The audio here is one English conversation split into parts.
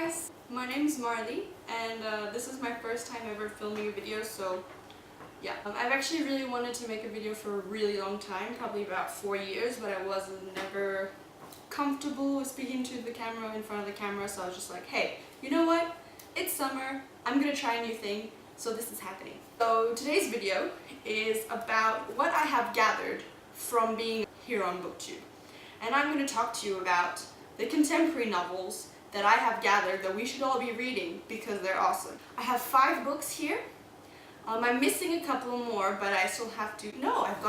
guys, my name is Marley and this is my first time ever filming a video, so yeah. I've actually really wanted to make a video for a really long time, probably about 4 years, but I was never comfortable with speaking to the camera, in front of the camera, so I was just like, hey, you know what? It's summer, I'm gonna try a new thing, so this is happening. So today's video is about what I have gathered from being here on BookTube. And I'm going to talk to you about the contemporary novels that I have gathered that we should all be reading because they're awesome. I have 5 books here. I'm missing a couple more, but I still have to... No, I've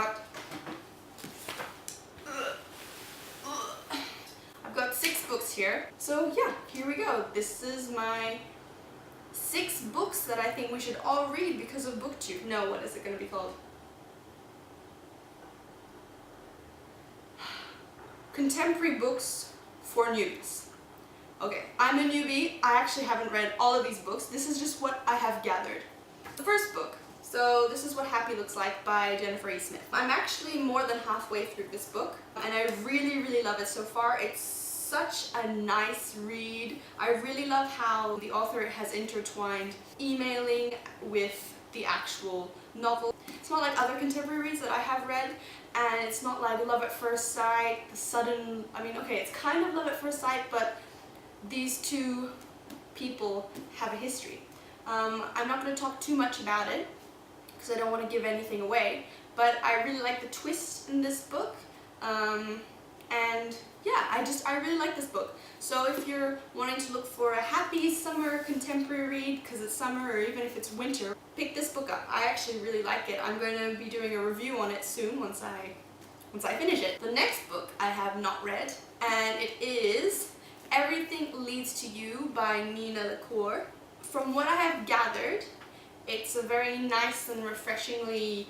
got 6 books here. So yeah, here we go. This is my 6 books that I think we should all read because of BookTube. No, what is it going to be called? Contemporary books for newbies. Okay, I'm a newbie. I actually haven't read all of these books. This is just what I have gathered. The first book. So this is What Happy Looks Like by Jennifer E. Smith. I'm actually more than halfway through this book and I really love it so far. It's such a nice read. I really love how the author has intertwined emailing with the actual novel. It's not like other contemporary reads that I have read, and it's not like love at first sight, the sudden, okay, it's kind of love at first sight, but these two people have a history. I'm not going to talk too much about it because I don't want to give anything away, but I really like the twist in this book, and yeah, I really like this book. So if you're wanting to look for a happy summer contemporary read, because it's summer or even if it's winter, pick this book up. I actually really like it. I'm going to be doing a review on it soon once I finish it. The next book I have not read, and it is Everything Leads to You by Nina LaCour. From what I have gathered, it's a very nice and refreshingly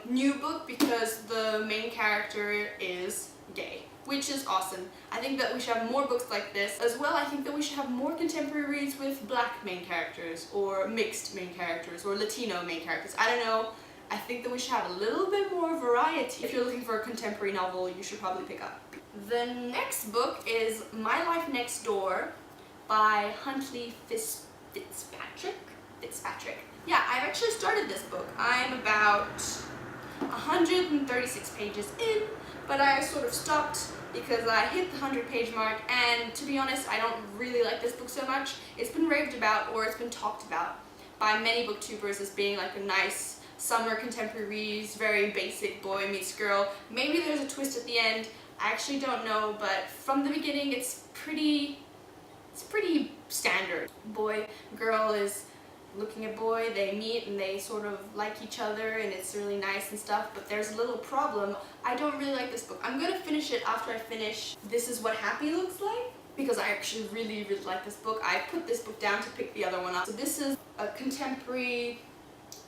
new book because the main character is gay, which is awesome. I think that we should have more books like this. As well, I think that we should have more contemporary reads with black main characters, or mixed main characters, or Latino main characters. I don't know. I think that we should have a little bit more variety. If you're looking for a contemporary novel, you should probably pick up. The next book is My Life Next Door by Huntley Fitzpatrick. Yeah, I've actually started this book. I'm about 136 pages in, but I sort of stopped because I hit the 100-page mark, and to be honest, I don't really like this book so much. It's been raved about, or it's been talked about by many booktubers as being like a nice summer contemporary read, very basic boy meets girl. Maybe there's a twist at the end, I actually don't know, but from the beginning it's pretty standard. Boy, girl is looking at boy, they meet and they sort of like each other and it's really nice and stuff, but there's a little problem. I don't really like this book. I'm gonna finish it after I finish This Is What Happy Looks Like, because I actually really like this book. I put this book down to pick the other one up. So this is a contemporary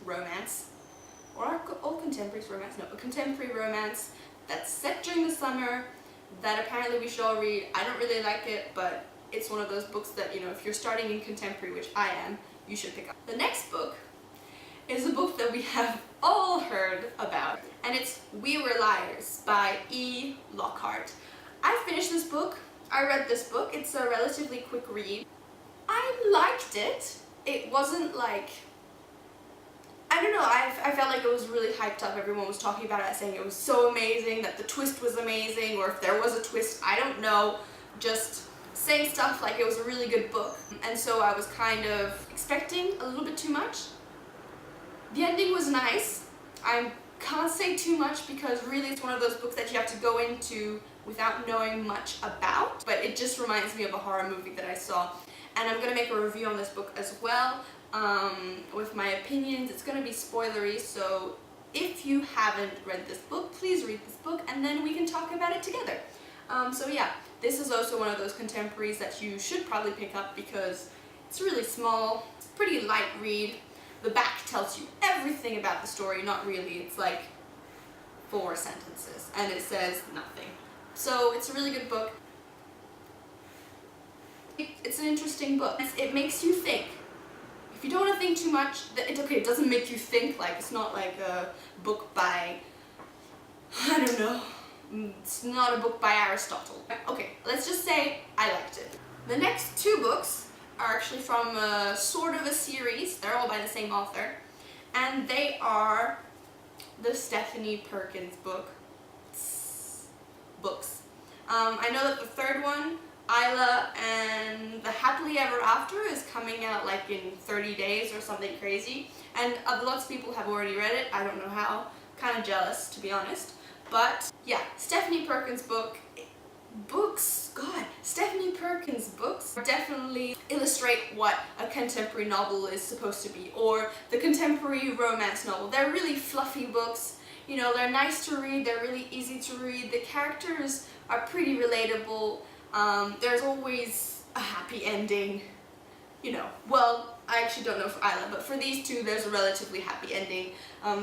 romance, or are all contemporaries romance? No, a contemporary romance that's set during the summer that apparently we should all read. I don't really like it, but it's one of those books that, if you're starting in contemporary, which I am, you should pick up. The next book is a book that we have all heard about, and it's We Were Liars by E. Lockhart. I finished this book. I read this book. It's a relatively quick read. I liked it. It wasn't like... I don't know, I felt like it was really hyped up. Everyone was talking about it, saying it was so amazing, that the twist was amazing, or if there was a twist, I don't know. Just saying stuff like it was a really good book, and so I was kind of expecting a little bit too much. The ending was nice. I can't say too much because really it's one of those books that you have to go into without knowing much about, but it just reminds me of a horror movie that I saw, and I'm going to make a review on this book as well with my opinions. It's going to be spoilery, so if you haven't read this book, please read this book and then we can talk about it together. So yeah, this is also one of those contemporaries that you should probably pick up because it's really small, it's a pretty light read. The back tells you everything about the story, not really, it's like 4 sentences and it says nothing. So it's a really good book. It's an interesting book. It makes you think. If you don't want to think too much, it's okay, it doesn't make you think, like it's not like a book by, I don't know, it's not a book by Aristotle. Okay, let's just say I liked it. The next two books are actually from sort of a series. They're all by the same author. And they are the Stephanie Perkins books. I know that the third one, Isla and the Happily Ever After, is coming out like in 30 days or something crazy. And lots of people have already read it. I don't know how. Kind of jealous, to be honest. But yeah, Stephanie Perkins Stephanie Perkins books definitely illustrate what a contemporary novel is supposed to be, or the contemporary romance novel. They're really fluffy books. You know, they're nice to read, they're really easy to read, the characters are pretty relatable, there's always a happy ending, you know. Well, I actually don't know for Isla, but for these two there's a relatively happy ending.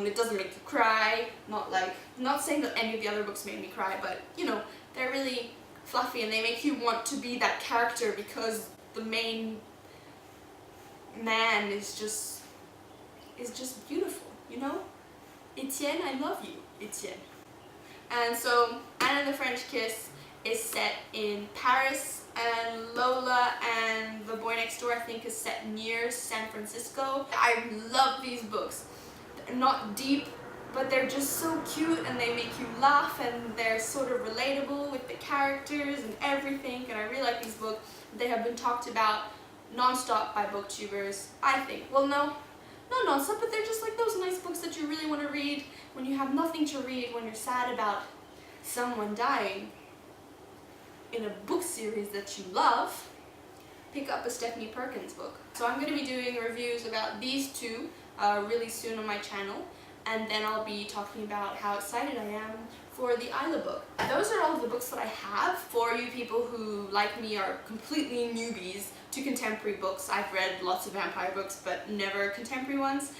It doesn't make you cry, not saying that any of the other books made me cry, but you know, they're really fluffy and they make you want to be that character because the main man is just beautiful, you know? Etienne, I love you, Etienne. And so Anna and the French Kiss is set in Paris, and Lola and the Boy Next Door I think is set near San Francisco. I love these books. They're not deep, but they're just so cute and they make you laugh and they're sort of relatable with the characters and everything, and I really like these books. They have been talked about non-stop by booktubers, I think. Well, not non-stop, but they're just like those nice books that you really want to read when you have nothing to read, when you're sad about someone dying. In a book series that you love, pick up a Stephanie Perkins book. So I'm going to be doing reviews about these two really soon on my channel, and then I'll be talking about how excited I am for the Isla book. Those are all of the books that I have. For you people who, like me, are completely newbies to contemporary books, I've read lots of vampire books but never contemporary ones.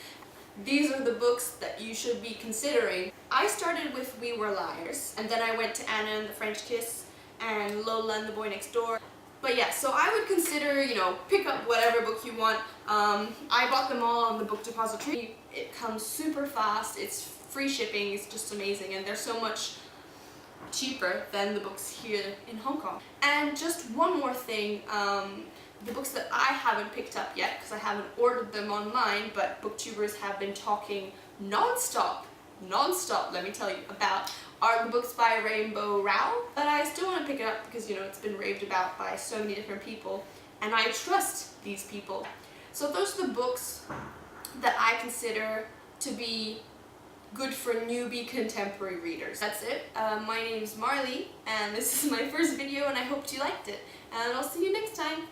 These are the books that you should be considering. I started with We Were Liars, and then I went to Anna and the French Kiss and Lola and the Boy Next Door. But yeah, so I would consider, you know, pick up whatever book you want. I bought them all on the book depository. It comes super fast, it's free shipping, it's just amazing, and they're so much cheaper than the books here in Hong Kong. And just one more thing, the books that I haven't picked up yet, because I haven't ordered them online, but booktubers have been talking non-stop, let me tell you, about, are the books by Rainbow Rowell. But I still want to pick it up because, you know, it's been raved about by so many different people, and I trust these people. So those are the books that I consider to be good for newbie contemporary readers. That's it. My name is Marley, and this is my first video, and I hope you liked it. And I'll see you next time.